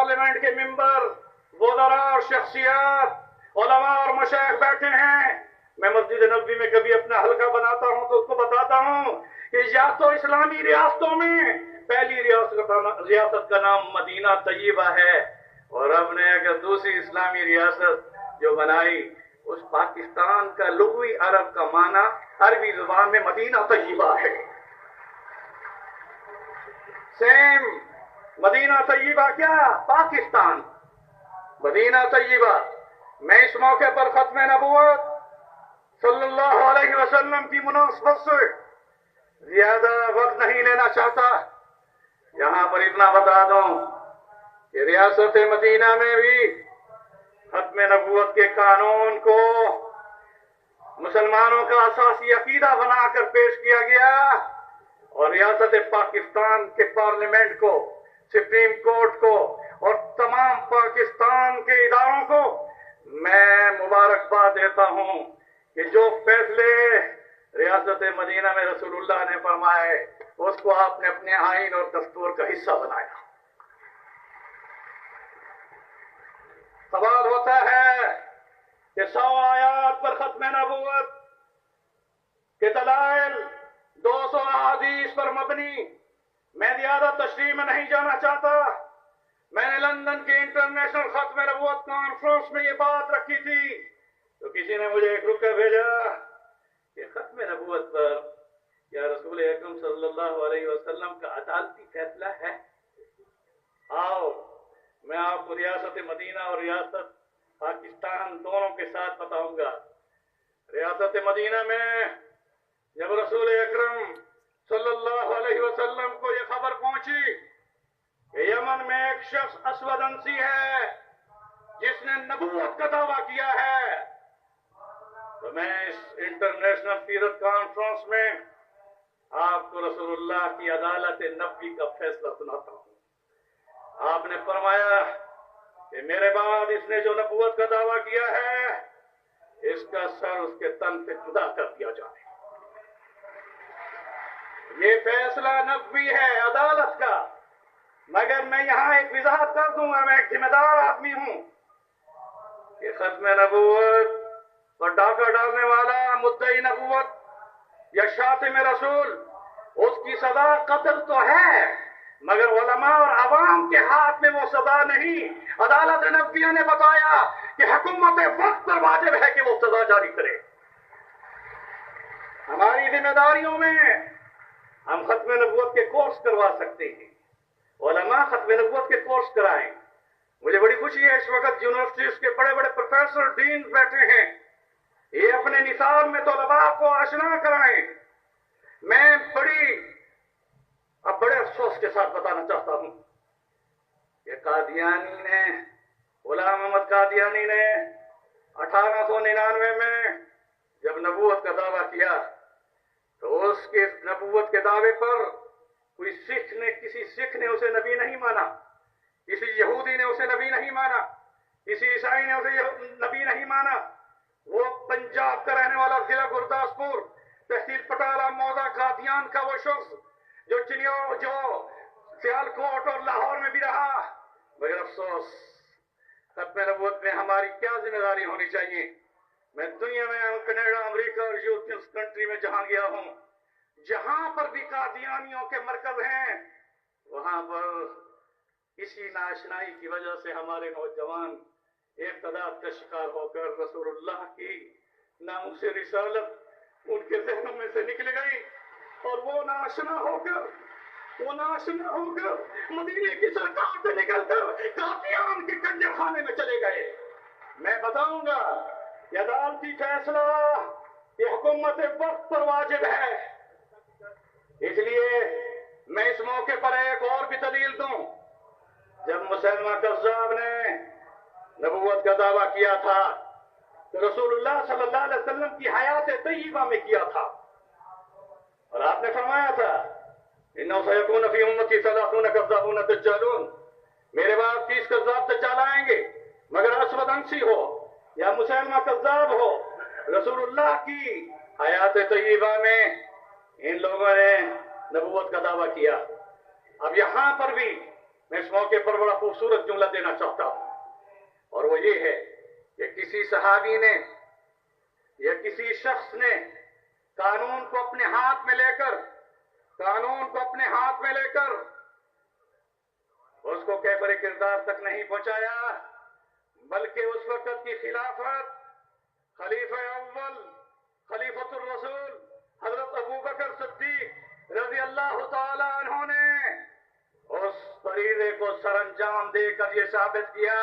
Parliament کے ممبر، وزراء اور شخصیات، علماء اور مشائخ بیٹھے ہیں. میں مسجد نبوی میں کبھی اپنا حلقہ بناتا ہوں تو اس کو بتاتا ہوں کہ یا تو اسلامی ریاستوں میں پہلی ریاست کا نام مدینہ طیبہ ہے، اور اب نے اگر دوسری اسلامی ریاست جو بنائی اس پاکستان کا لغوی عرب کا معنی عربی زبان میں مدینہ طیبہ ہے. سیم مدینہ طیبہ کیا؟ پاکستان. مدینہ طیبہ. میں اس موقع پر ختم نبوت صلی اللہ علیہ وسلم کی مناسبت سے زیادہ وقت نہیں لینا چاہتا. یہاں پر اتنا بتا دوں کہ ریاست مدینہ میں بھی ختم نبوت کے قانون کو مسلمانوں کا اساسی عقیدہ بنا کر پیش کیا گیا، اور ریاست پاکستان کے پارلیمنٹ کو، سپریم کورٹ کو اور تمام پاکستان کے اداروں کو میں مبارکباد دیتا ہوں کہ جو فیصلے ریاست مدینہ میں رسول اللہ نے فرمائے اس کو آپ نے اپنے آئین اور دستور کا حصہ بنایا. سوال ہوتا ہے کہ 100 آیات پر ختم نبوت کے دلائل 200 احادیث پر مبنی. میں زیادہ تشریح میں نہیں جانا چاہتا. میں نے لندن کے انٹرنیشنل ختم نبوت کانفرنس میں یہ بات رکھی تھی تو کسی نے مجھے ایک رکا بھیجا کہ ختم نبوت پر کیا رسول اکرم صلی اللہ علیہ وسلم کا عدالتی فیصلہ ہے؟ آؤ میں آپ کو ریاست مدینہ اور ریاست پاکستان دونوں کے ساتھ بتاؤں گا. ریاست مدینہ میں جب رسول اکرم صلی اللہ علیہ وسلم کو یہ خبر پہنچی کہ یمن میں ایک شخص اسود انسی ہے جس نے نبوت کا دعویٰ کیا ہے، تو میں اس انٹرنیشنل سیرت کانفرنس میں آپ کو رسول اللہ کی عدالت نبوی کا فیصلہ سناتا ہوں. آپ نے فرمایا کہ میرے بعد اس نے جو نبوت کا دعویٰ کیا ہے اس کا سر اس کے تن سے جدا کر دیا جائے. یہ فیصلہ نبوی ہے، عدالت کا. مگر میں یہاں ایک وضاحت کر دوں گا، میں ایک ذمہ دار آدمی ہوں کہ ختم نبوت اور ڈاکہ ڈالنے والا مدعی نبوت یا شاتم رسول اس کی سزا قتل تو ہے، مگر علماء اور عوام کے ہاتھ میں وہ سزا نہیں. عدالت نبویہ نے بتایا کہ حکومت وقت پر واجب ہے کہ وہ سزا جاری کرے. ہماری ذمہ داریوں میں ہم ختم نبوت کے کورس کروا سکتے ہیں. علماء ختم نبوت کے کورس کرائیں. مجھے بڑی خوشی ہے اس وقت یونیورسٹیز کے بڑے بڑے پروفیسر ڈین بیٹھے ہیں، یہ اپنے نصاب میں طلباء کو آشنا کرائیں. میں بڑے افسوس کے ساتھ بتانا چاہتا ہوں کہ قادیانی نے، غلام احمد قادیانی نے 1899 میں جب نبوت کا دعویٰ کیا تو اس کے نبوت کے دعوے پر کسی سکھ نے اسے نبی نہیں مانا، کسی یہودی نے اسے نبی نہیں مانا، کسی عیسائی نے اسے نبی نہیں مانا. وہ پنجاب کا رہنے والا ضلع گرداسپور تحصیل پٹالہ موضع قادیان کا وہ شخص جو سیالکوٹ اور لاہور میں بھی رہا. مگر افسوس ختم نبوت میں ہماری کیا ذمہ داری ہونی چاہیے. میں دنیا میں کینیڈا، امریکہ اور یورپین کنٹری میں جہاں گیا ہوں، جہاں پر بھی قادیانیوں کے مرکز ہیں وہاں پر اسی ناشنائی کی وجہ سے ہمارے نوجوان ارتداد کا شکار ہو کر رسول اللہ کی ناموس رسالت ان کے ذہنوں میں سے نکل گئی، اور وہ ناشنا ہو کر مدینے کی سرکار سے نکل کر قادیان کے کنجر خانے میں چلے گئے. میں بتاؤں گا کہ عدالتی فیصلہ یہ حکومت وقت پر واجب ہے. اس لیے میں اس موقع پر ایک اور بھی دلیل دوں. جب مسلمہ کذاب نے نبوت کا دعویٰ کیا تھا تو رسول اللہ صلی اللہ علیہ وسلم کی حیات طیبہ میں کیا تھا، اور آپ نے فرمایا تھا اِنَّهُ سَيَكُونَ فِي أُمَّتِي 30 كَذَّابُونَ دَجَّالُونَ، میرے بعد 30 کذاب دجال آئیں گے، مگر اسود انسی ہو یا مسلمہ کذاب ہو. رسول اللہ کی حیات طیبہ میں ان لوگوں نے نبوت کا دعویٰ کیا. اب یہاں پر بھی میں اس موقع پر بڑا خوبصورت جملہ دینا چاہتا ہوں، اور وہ یہ ہے کہ کسی صحابی نے یا کسی شخص نے قانون کو اپنے ہاتھ میں لے کر اس کو کیفر کردار تک نہیں پہنچایا، بلکہ اس وقت کی خلافت خلیفہ اول خلیفۃ الرسول حضرت ابو بکر صدیق رضی اللہ تعالی عنہ نے اس فریضے کو سر انجام دے کر یہ ثابت کیا۔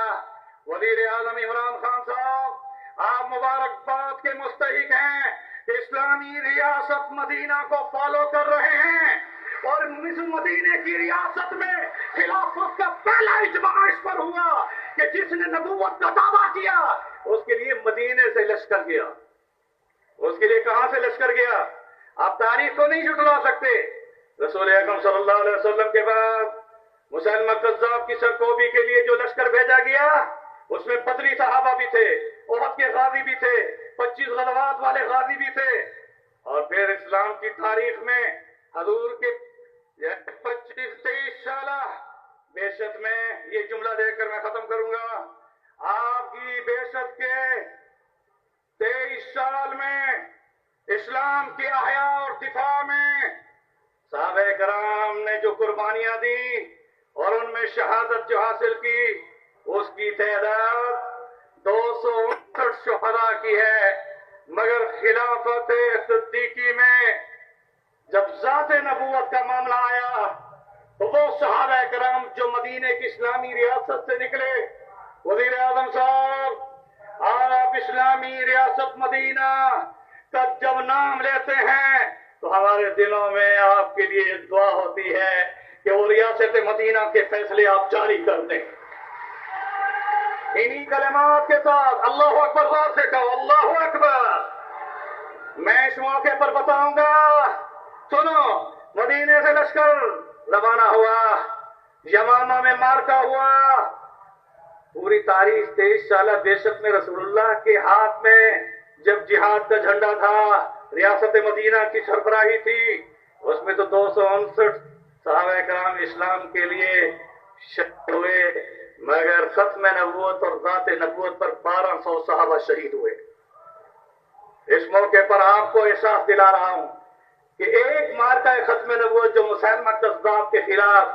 وزیر اعظم عمران خان صاحب، آپ مبارکباد کے مستحق ہیں، اسلامی ریاست مدینہ کو فالو کر رہے ہیں، اور اس مدینے کی ریاست میں خلافت کا پہلا اجماع اس پر ہوا کہ جس نے نبوت کا دعویٰ کیا اس کے لیے مدینے سے لشکر گیا۔ اس کے لیے کہاں سے لشکر گیا؟ آپ تاریخ کو نہیں جھٹلا سکتے۔ رسول اکرم صلی اللہ علیہ وسلم کے بعد مسلمہ کذاب کی سرکوبی کے لیے جو لشکر بھیجا گیا اس میں بدری صحابہ بھی تھے، احد کے غازی بھی تھے، 25 غزوات والے غازی بھی تھے، اور پھر اسلام کی تاریخ میں حضور کے 25-23 سالہ بعثت میں یہ جملہ دے کر میں ختم کروں گا، آپ کی بعثت کے 23 سال میں اسلام کی احیاء اور دفاع میں صحابہ کرام نے جو قربانیاں دی اور ان میں شہادت جو حاصل کی اس کی تعداد 259 شہداء کی ہے، مگر خلافت صدیقی میں جب ذات نبوت کا معاملہ آیا تو وہ صحابہ کرام جو مدینے کی اسلامی ریاست سے نکلے، وزیر اعظم صاحب آپ اسلامی ریاست مدینہ کا جب نام لیتے ہیں تو ہمارے دلوں میں آپ کے لیے دعا ہوتی ہے کہ وہ ریاست مدینہ کے فیصلے آپ جاری کر دیں۔ انہی کلمات کے ساتھ اللہ اکبر ذات سے کہو، اللہ اکبر۔ میں اس موقع پر بتاؤں گا، سنو، مدینے سے لشکر روانہ ہوا، یمامہ میں مارکا ہوا، پوری تاریخ 23 سالہ بعثت میں رسول اللہ کے ہاتھ میں جب جہاد کا جھنڈا تھا، ریاست مدینہ کی سربراہی تھی، اس میں تو 259 صحابہ کرام اسلام کے لیے شہید ہوئے، مگر ختم نبوت اور ذات نبوت پر 1200 صحابہ شہید ہوئے۔ اس موقع پر آپ کو احساس دلا رہا ہوں کہ ایک مارکہ ختم نبوت جو مسلمہ کذاب کے خلاف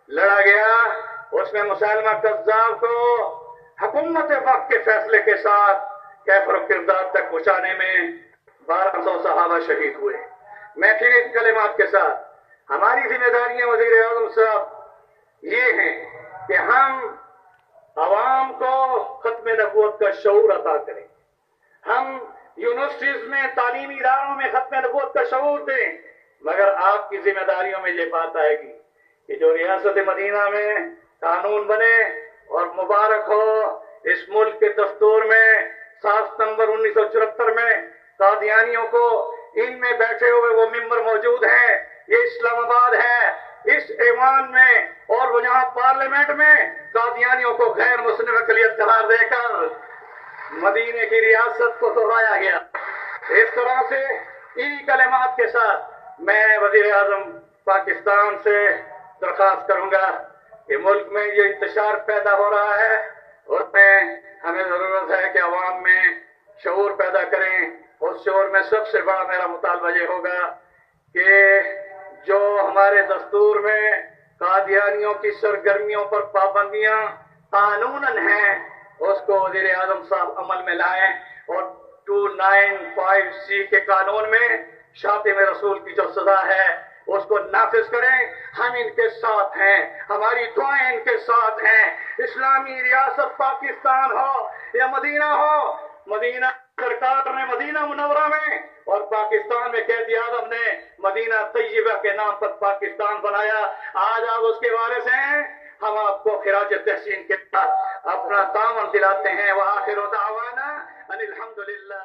لڑا گیا، اس میں مسلمہ کذاب کو حکومت وقت کے فیصلے کے ساتھ کیفر و کردار تک پہنچانے میں 1200 صحابہ شہید ہوئے۔ میں پھر ان کلمات کے ساتھ ہماری ذمہ داریاں وزیر اعظم صاحب یہ ہیں کہ ہم عوام کو ختم نبوت کا شعور عطا کریں، ہم یونیورسٹیز میں تعلیمی اداروں میں ختم نبوت کا شعور دیں، مگر آپ کی ذمہ داریوں میں یہ بات آئے گی کہ جو ریاست مدینہ میں قانون بنے، اور مبارک ہو اس ملک کے دستور میں 7 ستمبر 1974 میں قادیانیوں کو، ان میں بیٹھے ہوئے وہ ممبر موجود ہیں، یہ اسلام آباد ہے، اس ایوان میں اور وہ یہاں پارلیمنٹ میں قادیانیوں کو غیر مسلم اقلیت قرار دے کر مدینے کی ریاست کو دہرایا گیا۔ اس طرح سے انہی کلمات کے ساتھ میں وزیر اعظم پاکستان سے درخواست کروں گا کہ ملک میں یہ انتشار پیدا ہو رہا ہے، اس میں ہمیں ضرورت ہے کہ عوام میں شعور پیدا کریں۔ اس شعور میں سب سے بڑا میرا مطالبہ یہ ہوگا کہ جو ہمارے دستور میں قادیانیوں کی سرگرمیوں پر پابندیاں قانوناً ہیں، اس کو وزیر اعظم صاحب عمل میں لائیں، اور 295C کے قانون میں شاتم رسول کی جو سزا ہے اس کو نافذ کریں۔ ہم ان کے ساتھ ہیں، ہماری دعائیں ان کے ساتھ ہیں۔ اسلامی ریاست پاکستان ہو یا مدینہ ہو، مدینہ سرکار نے مدینہ منورہ میں اور پاکستان میں قائد اعظم نے مدینہ طیبہ کے نام پر پاکستان بنایا۔ آج آپ اس کے وارث ہیں، ہم آپ کو خراج تحسین کے ساتھ اپنا تعاون دلاتے ہیں۔ وآخر دعوانا ان الحمدللہ